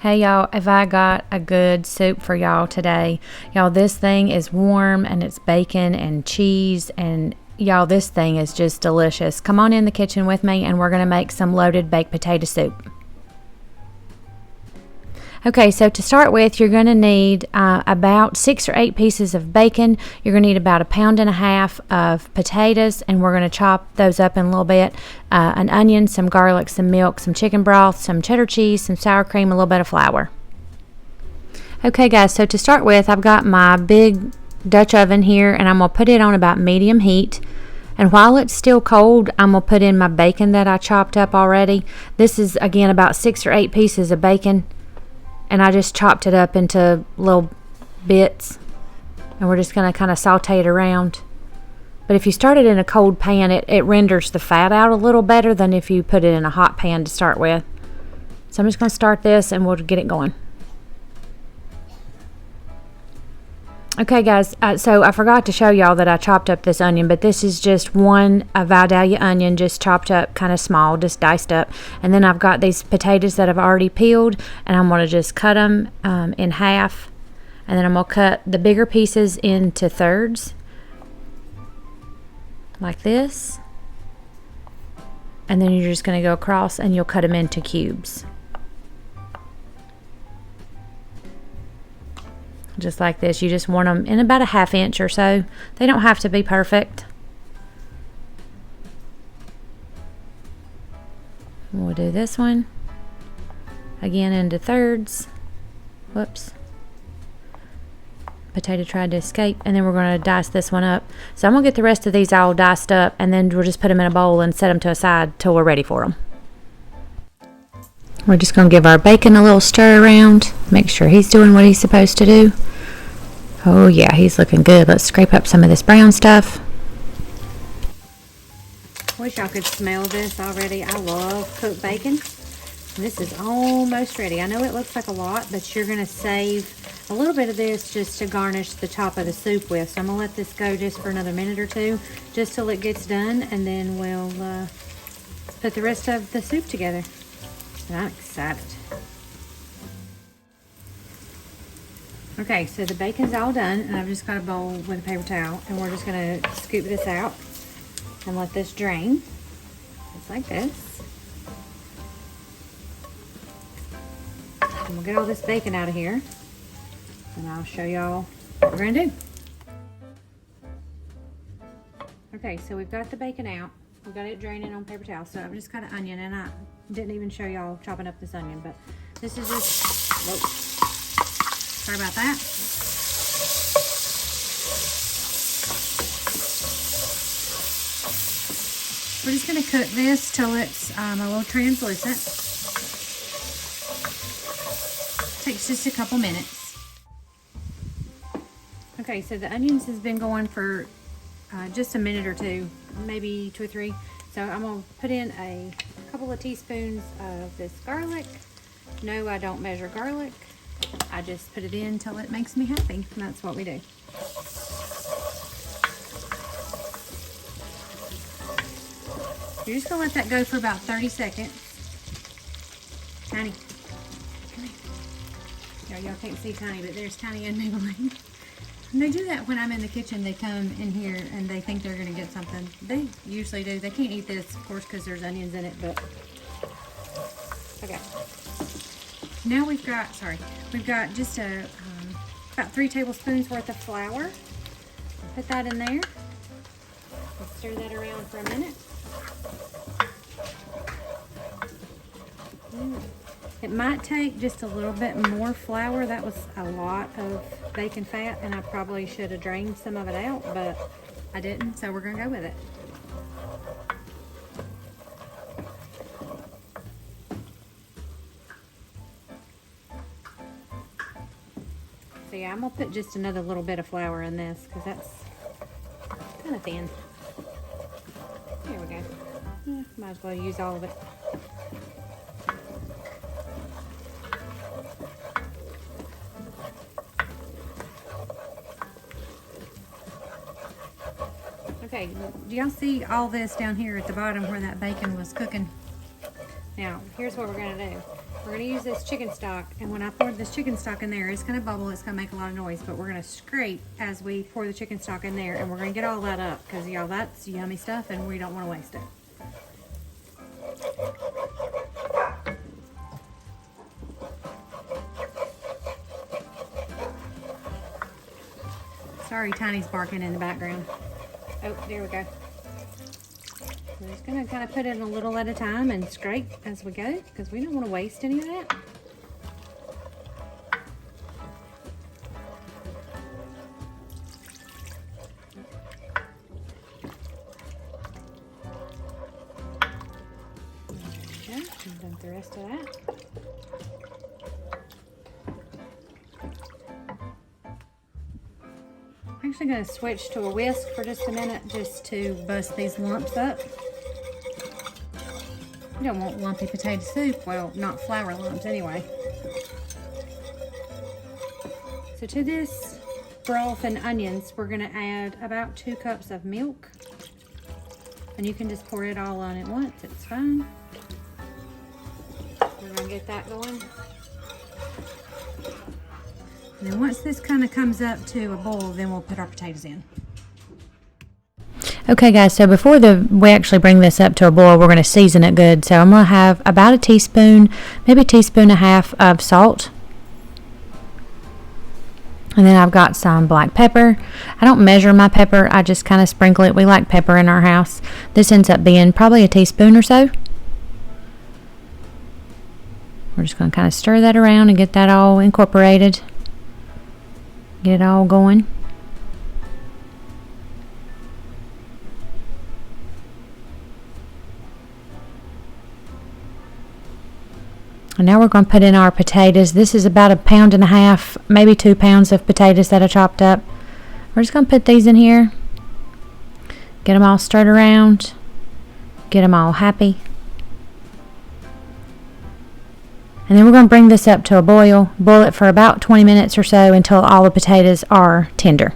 Hey y'all, have I got a good soup for y'all today. Y'all, this thing is warm and it's bacon and cheese, and y'all, this thing is just delicious. Come on in the kitchen with me and we're going to make some loaded baked potato soup. Okay, so to start with, you're going to need about 6 or 8 pieces of bacon. You're going to need about 1.5 pounds of potatoes, and we're going to chop those up in a little bit. An onion, some garlic, some milk, some chicken broth, some cheddar cheese, some sour cream, a little bit of flour. Okay, guys, so to start with, I've got my big Dutch oven here, and I'm going to put it on about medium heat. And while it's still cold, I'm going to put in my bacon that I chopped up already. This is, again, about 6 or 8 pieces of bacon. And I just chopped it up into little bits. And we're just going to kind of saute it around. But if you start it in a cold pan, it renders the fat out a little better than if you put it in a hot pan to start with. So I'm just going to start this and we'll get it going. Okay, guys, so I forgot to show y'all that I chopped up this onion, but this is just a Vidalia onion, just chopped up kind of small, just diced up. And then I've got these potatoes that I've already peeled, and I'm going to just cut them in half. And then I'm going to cut the bigger pieces into thirds, like this. And then you're just going to go across and you'll cut them into cubes. Just like this. You just want them in about a 1/2 inch or so. They don't have to be perfect. We'll do this one again into thirds. Whoops, potato tried to escape. And then we're going to dice this one up. So I'm going to get the rest of these all diced up, and then we'll just put them in a bowl and set them to a side till we're ready for them. We're just going to give our bacon a little stir around. Make sure he's doing what he's supposed to do. Oh yeah, he's looking good. Let's scrape up some of this brown stuff. Wish y'all could smell this already. I love cooked bacon. This is almost ready. I know it looks like a lot, but you're going to save a little bit of this just to garnish the top of the soup with. So I'm going to let this go just for another minute or two, just till it gets done, and then we'll put the rest of the soup together. And I'm excited. Okay, so the bacon's all done, and I've just got a bowl with a paper towel, and we're just going to scoop this out and let this drain, just like this. And we'll get all this bacon out of here, and I'll show y'all what we're going to do. Okay, so we've got the bacon out. We've got it draining on paper towel. So I've just got an onion, and I didn't even show y'all chopping up this onion, but this is just, whoa, sorry about that. We're just going to cook this till it's a little translucent. Takes just a couple minutes. Okay, so the onions has been going for just a minute or two, maybe 2 or 3. So I'm going to put in a couple of teaspoons of this garlic. No, I don't measure garlic. I just put it in till it makes me happy, and that's what we do. You're just going to let that go for about 30 seconds. Tiny, come here. Y'all can't see Tiny, but there's Tiny and Maybelline. And they do that when I'm in the kitchen. They come in here and they think they're going to get something. They usually do. They can't eat this, of course, because there's onions in it, but okay. Now we've got just about 3 tablespoons worth of flour. Put that in there. Let's stir that around for a minute. It might take just a little bit more flour. That was a lot of bacon fat, and I probably should have drained some of it out, but I didn't, so we're going to go with it. So yeah, I'm going to put just another little bit of flour in this because that's kind of thin. There we go. Yeah, might as well use all of it. Okay, do y'all see all this down here at the bottom where that bacon was cooking? Now, here's what we're going to do. We're going to use this chicken stock, and when I pour this chicken stock in there, it's going to bubble, it's going to make a lot of noise, but we're going to scrape as we pour the chicken stock in there, and we're going to get all that up, because y'all, that's yummy stuff, and we don't want to waste it. Sorry, Tiny's barking in the background. Oh, there we go. We're just going to kind of put it in a little at a time and scrape as we go, because we don't want to waste any of that. There we go. And dump the rest of that. I'm actually going to switch to a whisk for just a minute just to bust these lumps up. You don't want lumpy potato soup, well, not flour lumps anyway. So to this broth and onions, we're going to add about 2 cups of milk. And you can just pour it all on at once, it's fine. We're going to get that going. And then once this kind of comes up to a boil, then we'll put our potatoes in. Okay guys, so before we actually bring this up to a boil, we're going to season it good. So I'm going to have about a teaspoon, maybe a teaspoon and a half of salt. And then I've got some black pepper. I don't measure my pepper, I just kind of sprinkle it. We like pepper in our house. This ends up being probably a teaspoon or so. We're just going to kind of stir that around and get that all incorporated. Get it all going. And now we're going to put in our potatoes. This is about 1.5 pounds, maybe 2 pounds of potatoes that I chopped up. We're just going to put these in here. Get them all stirred around. Get them all happy. And then we're going to bring this up to a boil. Boil it for about 20 minutes or so until all the potatoes are tender.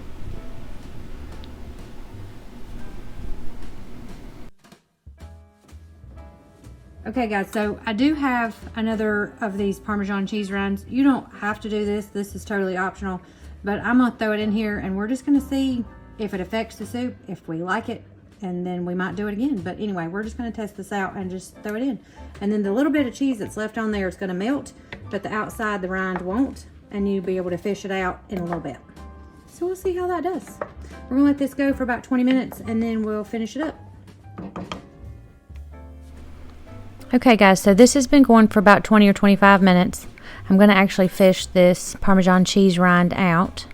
Okay guys, so I do have another of these Parmesan cheese rinds. You don't have to do this. This is totally optional. But I'm going to throw it in here and we're just going to see if it affects the soup, if we like it, and then we might do it again. But anyway, we're just going to test this out and just throw it in. And then the little bit of cheese that's left on there is going to melt, but the outside, the rind won't, and you'll be able to fish it out in a little bit. So we'll see how that does. We're going to let this go for about 20 minutes and then we'll finish it up. Okay guys, so this has been going for about 20 or 25 minutes. I'm going to actually fish this Parmesan cheese rind out.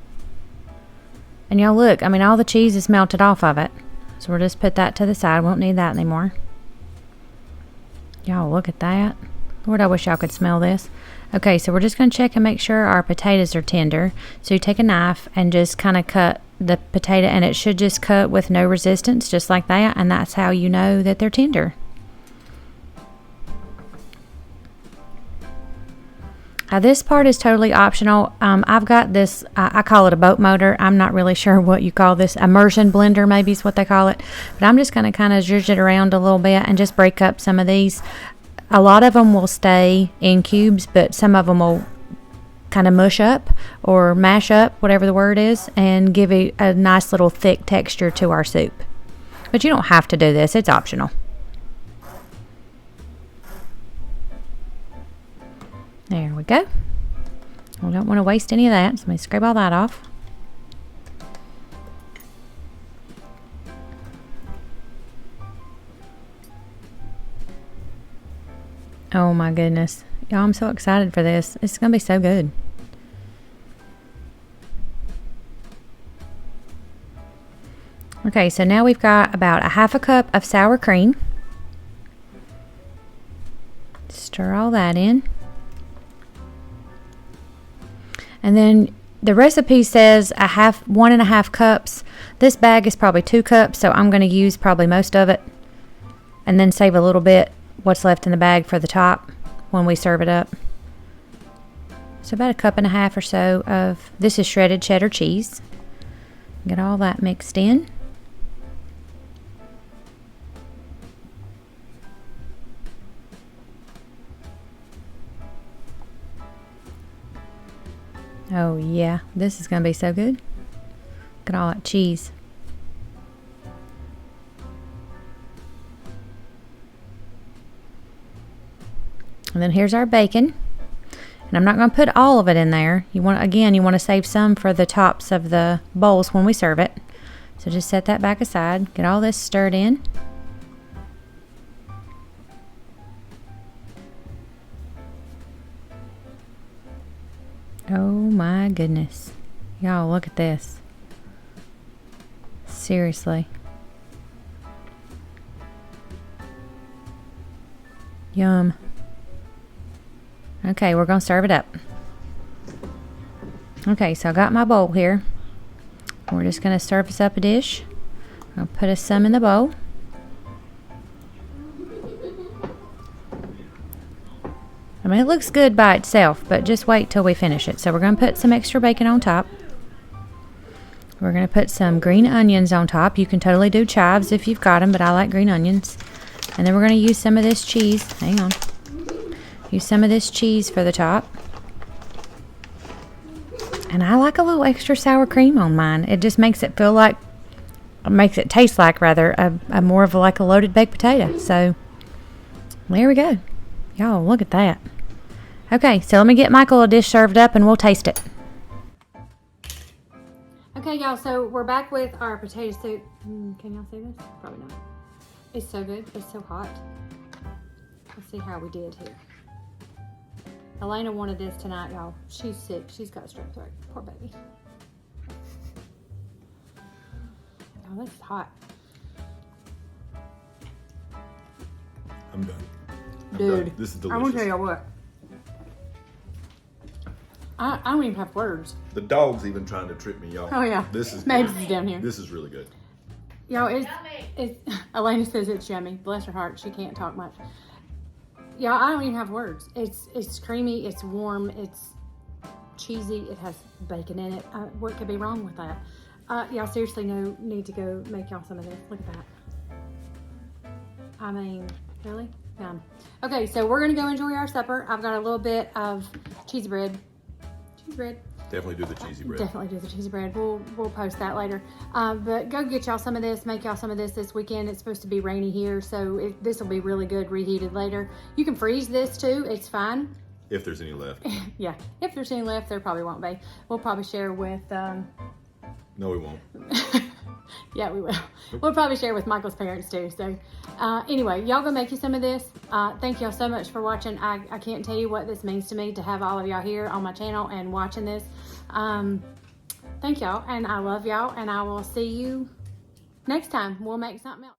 And y'all look, I mean all the cheese is melted off of it. So we'll just put that to the side, won't need that anymore. Y'all look at that. Lord, I wish y'all could smell this. Okay, so we're just going to check and make sure our potatoes are tender. So you take a knife and just kind of cut the potato, and it should just cut with no resistance, just like that. And that's how you know that they're tender. This part is totally optional. I've got this, I call it a boat motor. I'm not really sure what you call this. Immersion blender maybe is what they call it. But I'm just going to kind of zhuzh it around a little bit and just break up some of these. A lot of them will stay in cubes, but some of them will kind of mush up or mash up, whatever the word is, and give it a nice little thick texture to our soup. But you don't have to do this. It's optional. There we go. We don't want to waste any of that, so let me scrape all that off. Oh my goodness. Y'all, I'm so excited for this. It's going to be so good. Okay, so now we've got about 1/2 cup of sour cream. Stir all that in. And then the recipe says 1.5 cups. This bag is probably 2 cups, so I'm going to use probably most of it. And then save a little bit, what's left in the bag, for the top when we serve it up. So about 1.5 cups or so of, this is shredded cheddar cheese. Get all that mixed in. Oh yeah, this is gonna be so good. Look at all that cheese. And then here's our bacon. And I'm not going to put all of it in there. You want to save some for the tops of the bowls when we serve it. So just set that back aside. Get all this stirred in. Oh my goodness. Y'all, look at this. Seriously. Yum. Okay, we're going to serve it up. Okay, so I got my bowl here. We're just going to surface up a dish. I'll put us some in the bowl. I mean, it looks good by itself, but just wait till we finish it. So we're going to put some extra bacon on top. We're going to put some green onions on top. You can totally do chives if you've got them, but I like green onions. And then we're going to use some of this cheese. Hang on. Use some of this cheese for the top. And I like a little extra sour cream on mine. It just makes it feel like, makes it taste like rather, a more of like a loaded baked potato. So, there we go. Y'all, look at that. Okay, so let me get Michael a dish served up and we'll taste it. Okay, y'all, so we're back with our potato soup. Can y'all see this? Probably not. It's so good. It's so hot. Let's see how we did here. Alayna wanted this tonight, y'all. She's sick. She's got strep throat. Poor baby. Oh, this is hot. I'm done. Dude, this is delicious. I want to tell y'all what. I don't even have words. The dog's even trying to trick me, y'all. Oh, yeah. This is Mabes good. is down here. This is really good. Y'all, it's Alayna says it's yummy. Bless her heart. She can't talk much. Y'all, I don't even have words. It's creamy. It's warm. It's cheesy. It has bacon in it. What could be wrong with that? Y'all seriously need to go make y'all some of this. Look at that. I mean, really? Yum. Okay, so we're going to go enjoy our supper. I've got a little bit of cheesy bread. Cheese bread. Definitely do the cheesy bread. Definitely do the cheesy bread. We'll post that later. But go get y'all some of this. Make y'all some of this weekend. It's supposed to be rainy here, so this will be really good reheated later. You can freeze this too. It's fine. If there's any left. Yeah, if there's any left, there probably won't be. We'll probably share with... No, we won't. Yeah, we will. We'll probably share with Michael's parents too. So anyway, y'all go make you some of this. Thank y'all so much for watching. I can't tell you what this means to me to have all of y'all here on my channel and watching this. Thank y'all, and I love y'all, and I will see you next time. We'll make something else.